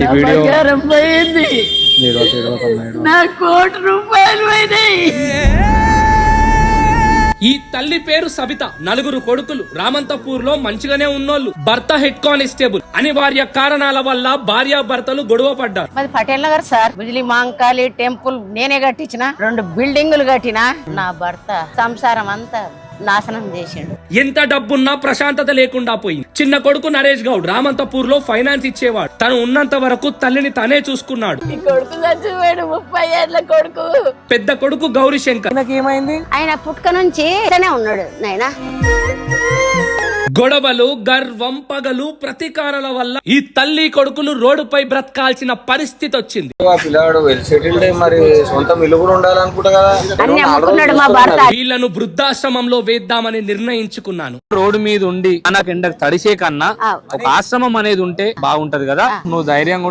ఈ వీడియో పోయింది, నా ₹1,00,00,000 పోయినాయి. ఈ తల్లి పేరు సబిత, నలుగురు కొడుకులు. రామంతపూర్ లో మంచిగానే ఉన్నోళ్ళు. భర్త హెడ్ కానిస్టేబుల్. అనివార్య కారణాల వల్ల భార్యాభర్తలు గొడవ పడ్డారు. మాది పటేల్ నగర్ సార్. బిజిలీ మాంకాళి టెంపుల్ నేనే కట్టించిన, 2 బిల్డింగులు కట్టిన. నా భర్త సంసారం అంతా నాశనం చేసిండు. ఎంత డబ్బున్నా ప్రశాంతత లేకుండా పోయింది. చిన్న కొడుకు నరేష్ గౌడ్ రామంతపూర్ లో ఫైనాన్స్ ఇచ్చేవాడు. తను ఉన్నంత వరకు తల్లిని తనే చూసుకున్నాడు. ఈ కొడుకు చచ్చిపోయాడు, 30 ఏళ్ల కొడుకు. పెద్ద కొడుకు గౌరీ శంకర్. ఏమైంది? ఆయన పుట్టుక నుంచి ఇక్కడనే ఉన్నాడు నాయనా. గొడవలు, గర్వం, పగలు, ప్రతీకారాల వల్ల ఈ తల్లి కొడుకులు రోడ్డుపై బ్రతకాల్సిన పరిస్థితి వచ్చింది. పిల్లాడు వెల్ సెటిల్డ్, మరి సొంతం ఇల్లు కూడా ఉండాలనుకుంటా కదా. అన్ని అమ్ముకున్నాడు మా భర్త. వీళ్లను వృద్ధాశ్రమంలో వేద్దామని నిర్ణయించుకున్నాను. రోడ్డు మీద ఉండి నాకు ఎండకు తడిసే కన్నా ఒక ఆశ్రమం అనేది ఉంటే బాగుంటది కదా. నువ్వు ధైర్యంగా